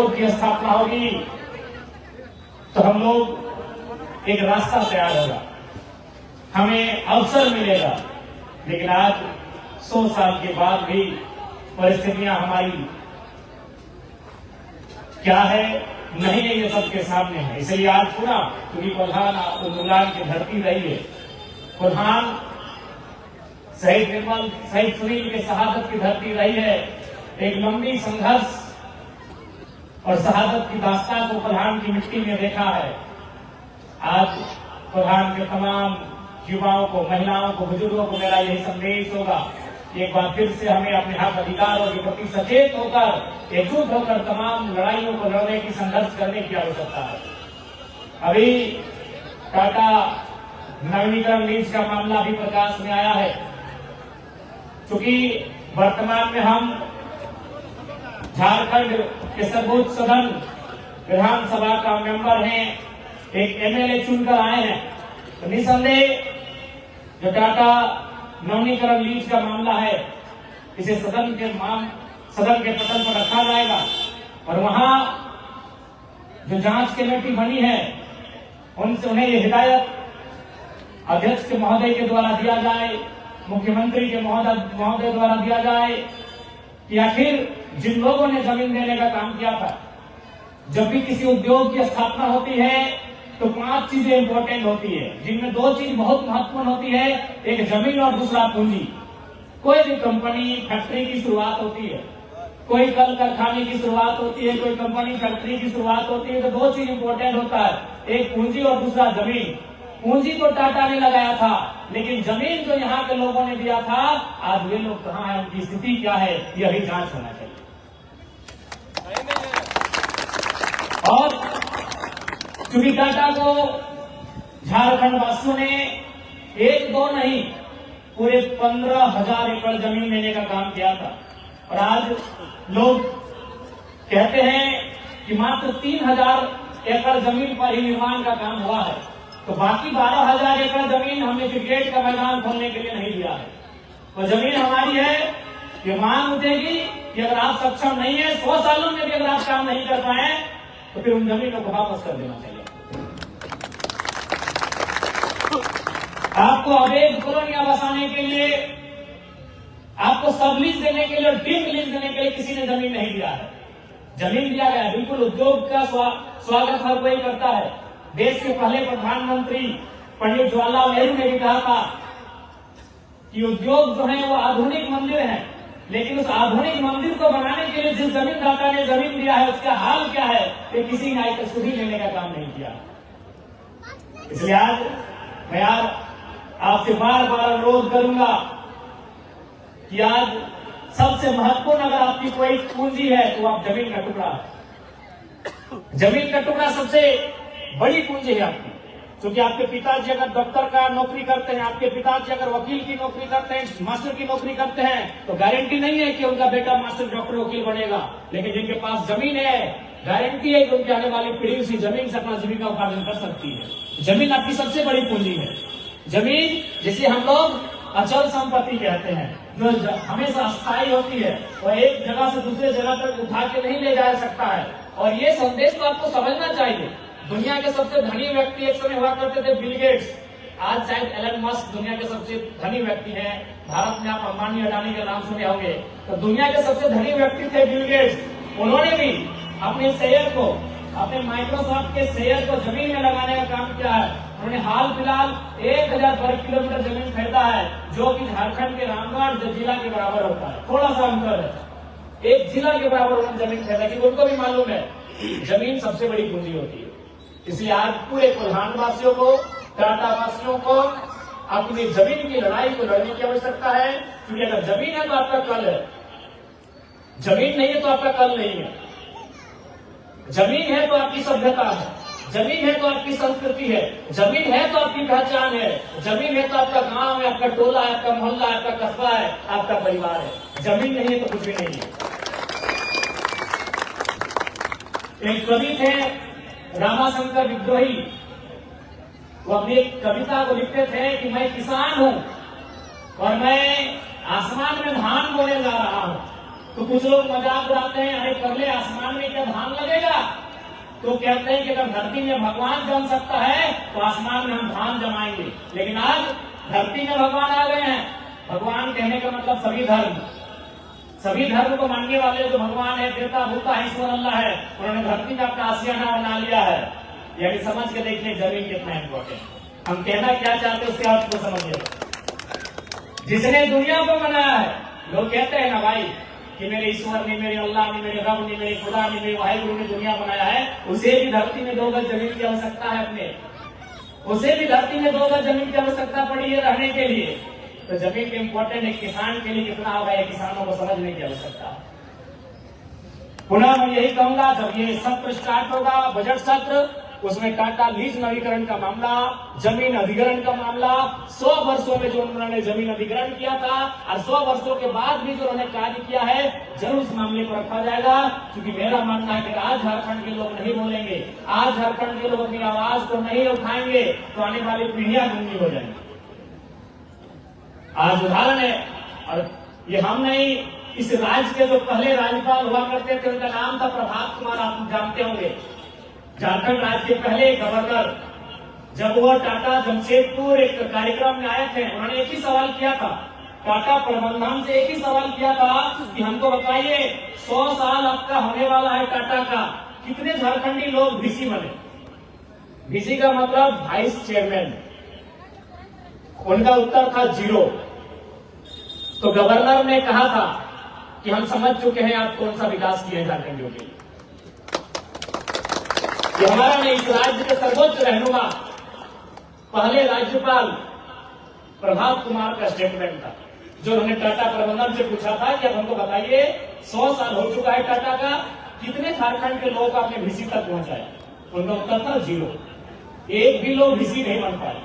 उद्योग की स्थापना होगी तो हम लोग एक रास्ता तैयार होगा, हमें अवसर मिलेगा। लेकिन आज 100 साल के बाद भी परिस्थितियां हमारी क्या है नहीं है, ये सबके सामने है। इसलिए आज पूरा क्योंकि कोल्हान उन्मूलन की धरती रही है, कोल्हान शहीद निर्मल शहीद सुनील के शहादत की धरती रही है। एक लंबी संघर्ष और शहादत की दास्तान को कोल्हान की मिट्टी में देखा है। आज कोल्हान के तमाम युवाओं को, महिलाओं को, बुजुर्गों को मेरा यही संदेश होगा, एक बार फिर से हमें अपने हक अधिकारों के प्रति सचेत होकर, एकजुट होकर तमाम लड़ाइयों को लड़ने की, संघर्ष करने की आवश्यकता है। अभी टाटा नवीनीकरण लीज का मामला भी प्रकाश में आया है। चूंकि वर्तमान में हम झारखंड के सर्वोच्च सदन विधानसभा का मेंबर हैं, एक एमएलए चुनकर आए हैं, तो निसंदेह जो टाटा नवीनीकरण लीज का मामला है इसे सदन के पटल पर रखा जाएगा और वहां जो जांच कमेटी बनी है उनसे उन्हें ये हिदायत अध्यक्ष के महोदय के द्वारा दिया जाए, मुख्यमंत्री के महोदय द्वारा दिया जाए कि आखिर जिन लोगों ने जमीन देने का काम किया था, जब भी किसी उद्योग की स्थापना होती है तो 5 चीजें इंपॉर्टेंट होती है, जिनमें 2 चीज बहुत महत्वपूर्ण होती है, एक जमीन और दूसरा पूंजी। कोई भी कंपनी फैक्ट्री की शुरुआत होती है, कोई कल कारखाने की शुरुआत होती है, कोई कंपनी फैक्ट्री की शुरुआत होती है, तो 2 चीज इंपॉर्टेंट होता है, एक पूंजी और दूसरा जमीन। पूंजी तो टाटा ने लगाया था, लेकिन जमीन जो यहाँ के लोगों ने दिया था, आज वे लोग कहाँ हैं, उनकी स्थिति क्या है, यह भी जांच होना चाहिए। और क्योंकि टाटा को झारखंड वासियों ने 1-2 नहीं पूरे 15,000 एकड़ जमीन लेने का काम किया था और आज लोग कहते हैं कि मात्र 3,000 एकड़ जमीन पर ही निर्माण का काम हुआ है, तो बाकी 12,000 एकड़ जमीन हमने क्रिकेट का मैदान खोलने के लिए नहीं दिया है। तो जमीन हमारी है, ये मांग उठेगी कि अगर आप सक्षम नहीं है, 100 सालों में भी अगर आप काम नहीं कर पाए तो फिर उन जमीनों को वापस कर देना चाहिए। आपको अवैध कॉलोनियां बसाने के लिए, आपको सब लीज देने के लिए और ड्रीम लीज देने के लिए किसी ने जमीन नहीं दिया है। जमीन दिया गया, बिल्कुल उद्योग का स्वागत हर कोई करता है। देश के पहले प्रधानमंत्री पंडित जवाहरलाल नेहरू ने भी कहा था कि उद्योग जो है वो आधुनिक मंदिर है, लेकिन उस आधुनिक मंदिर को बनाने के लिए जिस जमीनदाता ने जमीन दिया है उसका हाल क्या है, ये किसी ने आज तक सुधी लेने का काम नहीं किया। इसलिए आज मैं आपसे बार बार अनुरोध करूंगा कि आज सबसे महत्वपूर्ण अगर आपकी कोई पूंजी है तो आप जमीन का टुकड़ा है। जमीन का टुकड़ा सबसे बड़ी पूंजी है आपकी, क्योंकि आपके पिताजी अगर दफ्तर का नौकरी करते हैं, आपके पिताजी अगर वकील की नौकरी करते हैं, मास्टर की नौकरी करते हैं, तो गारंटी नहीं है कि उनका बेटा मास्टर, डॉक्टर, वकील बनेगा। लेकिन जिनके पास जमीन है, गारंटी है कि उनकी आने वाली पीढ़ी उसी जमीन से अपना जीविका उपार्जन कर सकती है। जमीन आपकी सबसे बड़ी पूंजी है। जमीन जिसे हम लोग अचल संपत्ति कहते हैं, जो हमेशा स्थायी होती है, वह एक जगह से दूसरे जगह तक उठा के नहीं ले जा सकता है। और ये संदेश तो आपको समझना चाहिए। दुनिया के सबसे धनी व्यक्ति एक समय हुआ करते थे बिल गेट्स, आज शायद एलन मस्क दुनिया के सबसे धनी व्यक्ति हैं। भारत में आप अंबानी, अडानी के नाम सुने होंगे, तो दुनिया के सबसे धनी व्यक्ति थे बिल गेट्स। उन्होंने भी अपने शेयर को, अपने माइक्रोसॉफ्ट के शेयर को जमीन में लगाने का काम किया है। उन्होंने हाल फिलहाल 1000 वर्ग किलोमीटर जमीन खरीदा है, जो कि झारखंड के रामगढ़ जिला के बराबर होता है। थोड़ा सा अंतर है, एक जिला के बराबर उन्होंने जमीन खरीदा, क्योंकि उनको भी मालूम है जमीन सबसे बड़ी पूंजी होती है। इसलिए आज पूरे कोल्हान वासियों को, टाटा वासियों को अपनी जमीन की लड़ाई को लड़ने की आवश्यकता है, क्योंकि अगर जमीन है तो आपका कल है, जमीन नहीं है तो आपका कल नहीं है। जमीन है तो आपकी सभ्यता है, जमीन है तो आपकी संस्कृति है, जमीन है तो आपकी पहचान है, जमीन है तो आपका गांव है, आपका टोला है, आपका मोहल्ला है, आपका कस्बा है, आपका परिवार है। जमीन नहीं है तो कुछ भी नहीं है। एक कवि थे रामाशंकर विद्रोही, वो अपनी एक कविता को लिखते थे कि मैं किसान हूं और मैं आसमान में धान बोने जा रहा हूं। तो कुछ लोग मजाक उड़ाते हैं, अरे कर ले, आसमान में क्या धान लगेगा? तो कहते हैं कि अगर धरती में भगवान जम सकता है तो आसमान में हम धान जमाएंगे। लेकिन आज धरती में भगवान आ गए हैं। भगवान कहने का मतलब सभी धर्म को मानने वाले जो भगवान है, देवता भूता ईश्वर अल्लाह है, उन्होंने धरती में अपना आशियाना बना लिया है। यानी समझ के देखिए जमीन कितना इम्पोर्टेंट। हम कहना क्या चाहते हैं उसके अर्थ को समझिए। जिसने दुनिया को बनाया है, लोग कहते हैं ना भाई कि मेरे ईश्वर ने, मेरे अल्लाह ने, मेरे रब ने, मेरे खुदा ने, मेरे वाहिगुरु ने दुनिया बनाया है, उसे भी धरती में 2 गज जमीन की आवश्यकता है अपने, उसे भी धरती में 2 गज जमीन की आवश्यकता पड़ी है रहने के लिए। तो जमीन के इम्पोर्टेंट एक किसान के लिए कितना होगा, ये किसानों को समझने की आवश्यकता। पुनः मैं यही कहूंगा, जब ये सत्र स्टार्ट होगा, बजट सत्र, उसमें टाटा लीज नवीकरण का मामला, जमीन अधिग्रहण का मामला, 100 वर्षों में जो उन्होंने जमीन अधिग्रहण किया था और 100 वर्षों के बाद भी जो उन्होंने कार्य किया है, जरूर इस मामले पर रखा जाएगा। क्योंकि मेरा मानना है कि आज झारखंड के लोग नहीं बोलेंगे, आज झारखंड के लोग अपनी आवाज को नहीं उठाएंगे तो आने वाली पीढ़ियां गंदी हो जाएंगी। आज उदाहरण है, और ये हम नहीं, इस राज्य के जो पहले राज्यपाल हुआ करते थे उनका नाम था प्रभात कुमार, आप जानते होंगे। झारखंड राज्य के पहले गवर्नर, जब वो टाटा जमशेदपुर एक कार्यक्रम में आए थे, उन्होंने एक ही सवाल किया था, टाटा प्रबंधन से एक ही सवाल किया था कि हमको बताइए 100 साल आपका होने वाला है टाटा का, कितने झारखंडी लोग वीसी बने? वीसी का मतलब वाइस चेयरमैन। उनका उत्तर था 0। तो गवर्नर ने कहा था कि हम समझ चुके हैं आप कौन सा विकास किए झारखंडियों के लिए। ये हमारा नहीं, इस राज्य के सर्वोच्च रहनुमा पहले राज्यपाल प्रभात कुमार का स्टेटमेंट था, जो उन्होंने टाटा प्रबंधन से पूछा था कि अब हमको बताइए 100 साल हो चुका है टाटा का, कितने झारखंड के लोग आपने वीसी तक पहुंचाया? उनका उत्तर था 0। एक भी लोग वीसी नहीं बन पाए।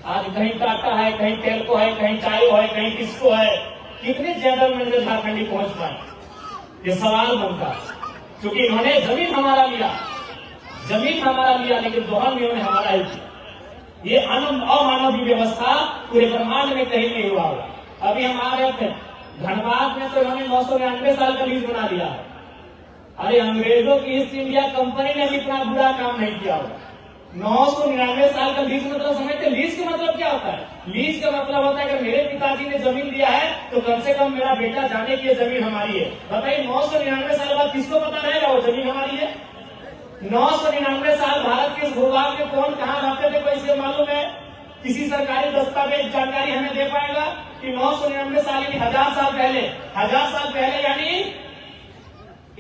आज कहीं टाटा है, कहीं टेल्को है, कहीं टायो है, कहीं किसको है, कितने जनरल मैनेजर झारखंडी पहुंच पाए? ये सवाल बनता, क्योंकि इन्होंने जमीन हमारा लिया, लेकिन दोहन भी उन्होंने हमारा ही किया। ये अमानवीय व्यवस्था पूरे ब्रह्मांड में कहीं नहीं हुआ होगा। अभी हम आ रहे थे धनबाद में, तो इन्होंने 999 साल का लीज बना दिया है। अरे अंग्रेजों की ईस्ट इंडिया कंपनी ने भी इतना बुरा काम नहीं किया होगा। 999 साल का लीज मतलब समझते? लीज का मतलब क्या होता है? लीज का मतलब होता है अगर मेरे पिताजी ने जमीन दिया है तो कम से कम मेरा बेटा जाने की जमीन हमारी है। बताइए 999 साल बाद किसको पता रहेगा वो जमीन हमारी है? 999 साल भारत के इस भूभाग में कौन कहां रहते थे, कोई इसे मालूम है? किसी सरकारी दस्तावेज जानकारी हमें दे पाएगा कि 999 साल यानी 1000 साल पहले, 1000 साल पहले यानी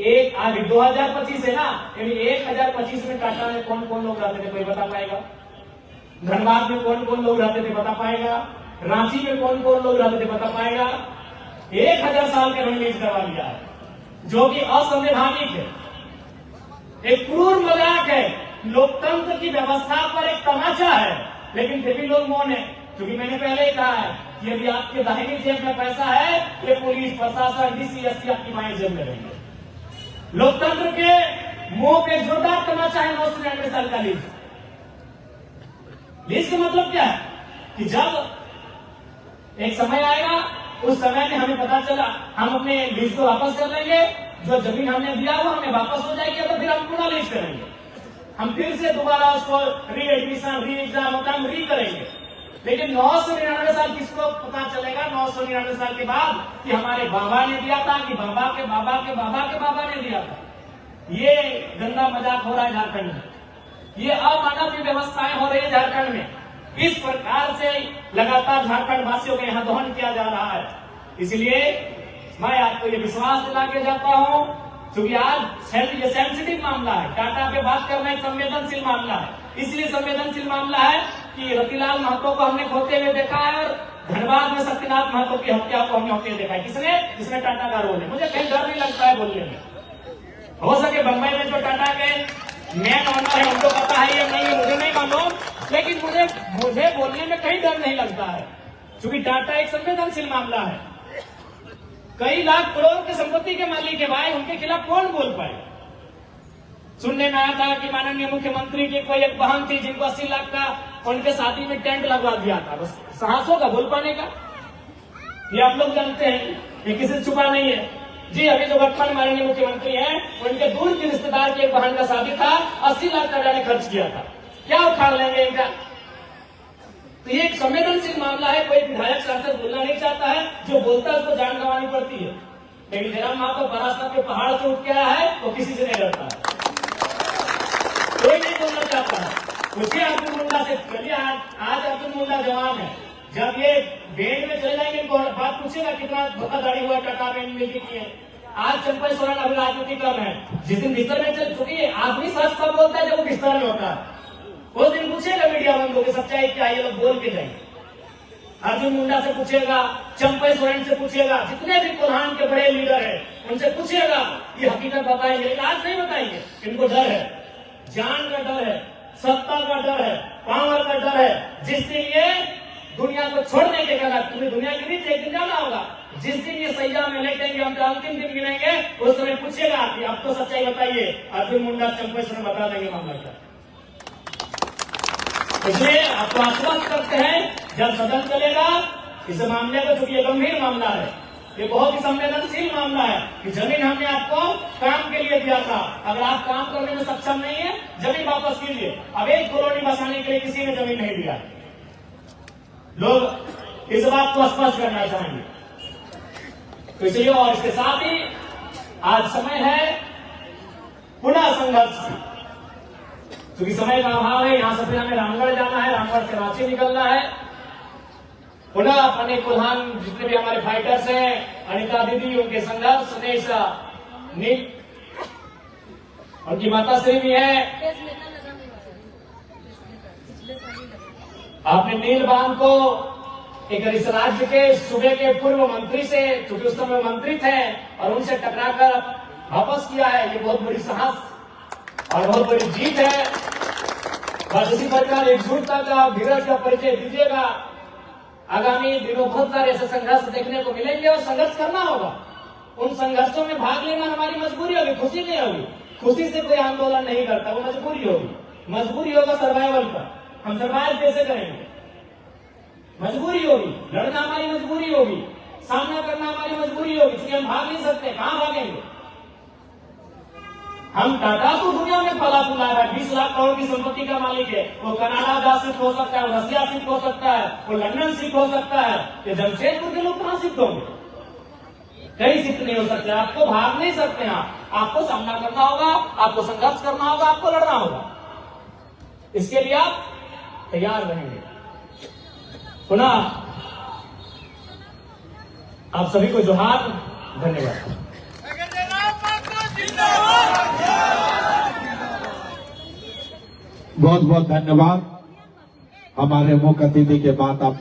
एक आज 2025 है ना, यानी 1025 में टाटा में कौन कौन लोग रहते थे, कोई बता पाएगा? धनबाद में कौन कौन लोग रहते थे, बता पाएगा? रांची में कौन कौन लोग रहते थे, बता पाएगा? 1000 साल का रिलीज करवा दिया है, जो कि असंवैधानिक है, एक क्रूर मजाक है, लोकतंत्र की व्यवस्था पर एक तमाचा है। लेकिन फिर भी लोग मौन है, क्योंकि मैंने पहले ही कहा है कि यदि आपके दाहिनी जेब में पैसा है, ये पुलिस प्रशासन डीसी एसपी आपकी बाएं जेब में रहेंगे। लोकतंत्र के मुंह पे जोरदार तमाचा है 999 साल का लीज। लीज का मतलब क्या है कि जब एक समय आएगा, उस समय में हमें पता चला हम अपने लीज को वापस कर लेंगे, जो जमीन हमने दिया वो हमें वापस हो जाएगी, तो फिर हम पुनः लीज करेंगे, हम फिर से दोबारा उसको री एडमिशन, री एग्जाम होता है, हम री करेंगे। लेकिन 999 साल किसको पता चलेगा 999 साल के बाद कि हमारे बाबा ने दिया था, कि बाबा के बाबा के बाबा के बाबा ने दिया था? ये गंदा मजाक हो रहा है झारखंड में, ये अमानवीय व्यवस्थाएं हो रही है झारखंड में। इस प्रकार से लगातार झारखंड वासियों के यहाँ दोहन किया जा रहा है। इसलिए मैं आपको ये विश्वास दिला के जाता हूं, क्योंकि आज ये सेंसिटिव मामला है, टाटा पे बात करना एक संवेदनशील मामला है। इसलिए संवेदनशील मामला है कि रतिलाल महतो को हमने खोते हुए देखा है और धनबाद में सत्यनाथ महतो की हत्या को हमने होते हुए देखा है। किसने? जिसमें टाटा का रोल है। मुझे कहीं डर नहीं लगता है बोलने में। हो सके बंबई में जो टाटा के मैन ओनर है उनको पता है या नहीं, मुझे नहीं मालूम, लेकिन मुझे बोलने में कहीं डर नहीं लगता है, क्योंकि टाटा एक संवेदनशील मामला है। कई लाख करोड़ की संपत्ति के मालिक है भाई, उनके खिलाफ कौन बोल पाए? सुनने में आया था कि माननीय मुख्यमंत्री की कोई एक बहन थी जिनको 80 लाख का उनके शादी में टेंट लगवा दिया था, बस साहस होगा बोल पाने का? ये आप लोग जानते हैं, ये किसी से छुपा नहीं है। जी अभी जो वर्तमान माननीय मुख्यमंत्री हैं, उनके दूर के रिश्तेदार की एक बहन का शादी था, 80 लाख का मैंने खर्च किया था, क्या उखाड़ लेंगे इनका? तो ये एक संवेदनशील मामला है। कोई विधायक सांसद बोलना नहीं चाहता है, जो बोलता है उसको जान गंवानी पड़ती है। लेकिन जयराम महातो बरासत के पहाड़ से उठ के आया है, वो किसी से नहीं डरता है, कोई नहीं बोलना चाहता है। पूछिए अर्जुन मुंडा से, चलिए आज अर्जुन मुंडा जवान है, जब ये बेड में चले जाएंगे इनको बात पूछेगा कितना धोखाधड़ी हुआ, टका में मिलती की है। आज चंपई सोरेन अभी राजनीति कर रहे हैं, जिस दिन बिस्तर में चल चुकी है, आदमी सच कब बोलता है जब वो बिस्तर में होता है। वो दिन पूछेगा मीडिया बंदों की सच्चाई क्या, ये लोग बोल के जाएंगे। अर्जुन मुंडा से पूछेगा, चंपई सोरेन से पूछेगा, जितने भी कोल्हान के बड़े लीडर हैं उनसे पूछेगा, ये हकीकत बताएंगे, लेकिन आज नहीं बताएंगे। इनको डर है, जान का डर है, सत्ता का डर है, पावर का डर है। जिस दिन ये दुनिया को छोड़ने के कारण पूरी दुनिया के बीच एक दिन जाना होगा, जिस दिन ये सैया में लेटेंगे, हम अंतिम दिन गिनेंगे, उस समय पूछेगा कि अब तो सच्चाई बताइए। अर्जुन मुंडा चंपई सोरेन बता देंगे मामला क्या। इसलिए आपको आश्वस्त करते हैं, जब सदन चलेगा इस मामले को, चूंकि ये गंभीर मामला है, ये बहुत ही संवेदनशील मामला है कि जमीन हमने आपको काम के लिए दिया था, अगर आप काम करने में सक्षम नहीं है जमीन वापस कीजिए। अब एक कॉलोनी बसाने के लिए किसी ने जमीन नहीं दिया, लोग इस बात को स्पष्ट करना चाहेंगे। तो इसलिए और इसके साथ ही आज समय है पुनः संघर्ष की, क्योंकि समय का अभाव है। यहां से फिर हमें रामगढ़ जाना है, रामगढ़ से रांची निकलना है। पुनः अपने कोल्हान जितने भी हमारे फाइटर्स हैं, अनिता दीदी, उनके संघर्ष, नील उनकी माता श्री भी है। आपने नील बांध को एक इस राज्य के सूबे के पूर्व मंत्री से, चूंकि उस समय मंत्री थे, और उनसे टकराकर वापस किया है, ये बहुत बड़ी साहस और बहुत बड़ी जीत है। बस इसी प्रकार एकजुटता का, धीरज का परिचय दीजिएगा। आगामी दिनों बहुत सारे ऐसे संघर्ष देखने को मिलेंगे और संघर्ष करना होगा। उन संघर्षों में भाग लेना हमारी मजबूरी होगी, खुशी नहीं होगी। खुशी से कोई आंदोलन नहीं करता, वो मजबूरी होगी। मजबूरी होगा सर्वाइवल का, हम सर्वाइव कैसे करेंगे, मजबूरी होगी। लड़ना हमारी मजबूरी होगी, सामना करना हमारी मजबूरी होगी, क्योंकि हम भाग नहीं सकते। कहां भागेंगे? हम टाटा तो दुनिया में फला फुला है, 20 लाख करोड़ की संपत्ति का मालिक है। वो कनाडा जा शिफ्ट हो सकता है, वो रसिया शिफ्ट हो सकता है, वो लंदन शिफ्ट हो सकता है। ये जमशेदपुर के लोग कहां शिफ्ट होंगे? कहीं शिफ्ट नहीं हो सकते। आपको भाग नहीं सकते हैं, आपको सामना करना होगा, आपको संघर्ष करना होगा, आपको लड़ना होगा। इसके लिए आप तैयार रहेंगे। पुनः आप सभी को जोहार, धन्यवाद। बहुत बहुत धन्यवाद। हमारे मुख्य अतिथि के बाद आप